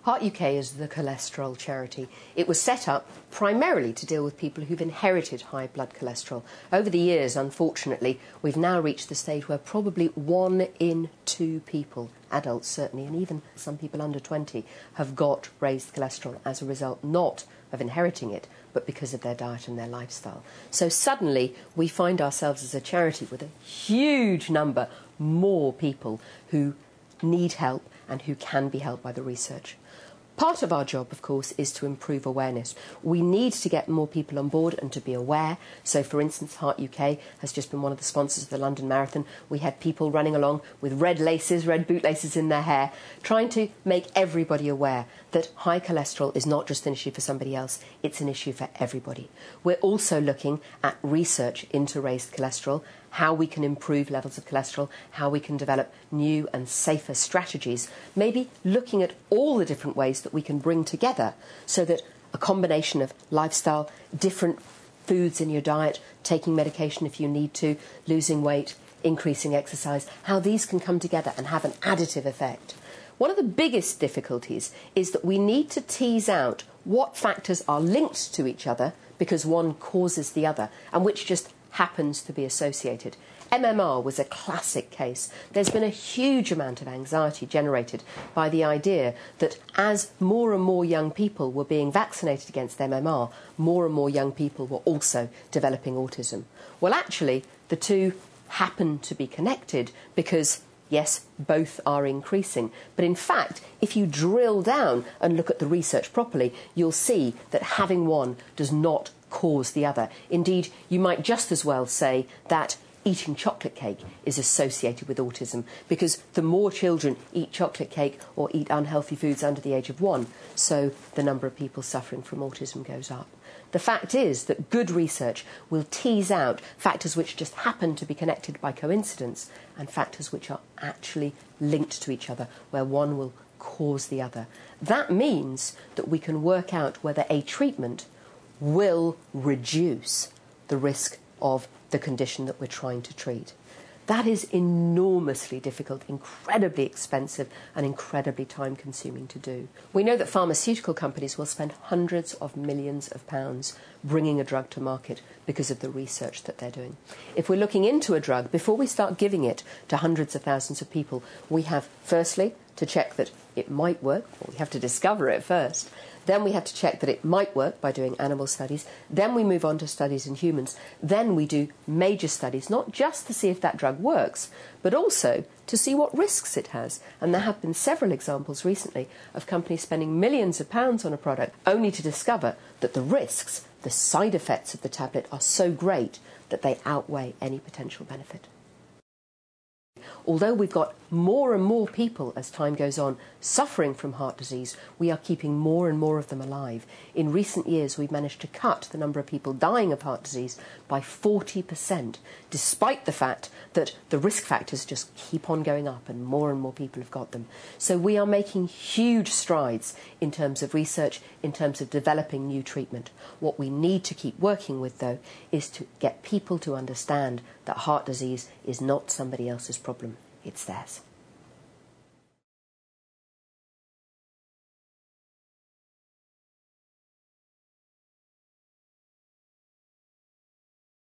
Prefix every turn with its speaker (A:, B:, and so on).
A: Heart UK is the cholesterol charity. It was set up primarily to deal with people who've inherited high blood cholesterol. Over the years, unfortunately, we've now reached the stage where probably 1 in 2 people, adults certainly, and even some people under 20, have got raised cholesterol as a result not of inheriting it, but because of their diet and their lifestyle. So suddenly we find ourselves as a charity with a huge number more people who need help and who can be helped by the research. Part of our job, of course, is to improve awareness. We need to get more people on board and to be aware. So, for instance, Heart UK has just been one of the sponsors of the London Marathon. We had people running along with red laces, red bootlaces in their hair, trying to make everybody aware that high cholesterol is not just an issue for somebody else, it's an issue for everybody. We're also looking at research into raised cholesterol, how we can improve levels of cholesterol, how we can develop new and safer strategies, maybe looking at all the different ways that we can bring together so that a combination of lifestyle, different foods in your diet, taking medication if you need to, losing weight, increasing exercise, how these can come together and have an additive effect. One of the biggest difficulties is that we need to tease out what factors are linked to each other because one causes the other, and which just happens to be associated. MMR was a classic case. There's been a huge amount of anxiety generated by the idea that as more and more young people were being vaccinated against MMR, more and more young people were also developing autism. Well, actually, the two happen to be connected because, yes, both are increasing. But in fact, if you drill down and look at the research properly, you'll see that having one does not cause the other. Indeed, you might just as well say that eating chocolate cake is associated with autism, because the more children eat chocolate cake or eat unhealthy foods under the age of 1, so the number of people suffering from autism goes up. The fact is that good research will tease out factors which just happen to be connected by coincidence and factors which are actually linked to each other, where one will cause the other. That means that we can work out whether a treatment will reduce the risk of the condition that we're trying to treat. That is enormously difficult, incredibly expensive and incredibly time-consuming to do. We know that pharmaceutical companies will spend hundreds of millions of pounds bringing a drug to market because of the research that they're doing. If we're looking into a drug, before we start giving it to hundreds of thousands of people, we have, firstly, to check that it might work, or we have to discover it first. Then we have to check that it might work by doing animal studies. Then we move on to studies in humans. Then we do major studies, not just to see if that drug works, but also to see what risks it has. And there have been several examples recently of companies spending millions of pounds on a product only to discover that the risks, the side effects of the tablet are so great that they outweigh any potential benefit. Although we've got more and more people as time goes on suffering from heart disease, we are keeping more and more of them alive. In recent years, we've managed to cut the number of people dying of heart disease by 40%, despite the fact that the risk factors just keep on going up and more people have got them. So we are making huge strides in terms of research, in terms of developing new treatment. What we need to keep working with, though, is to get people to understand that heart disease is not somebody else's problem. It's theirs.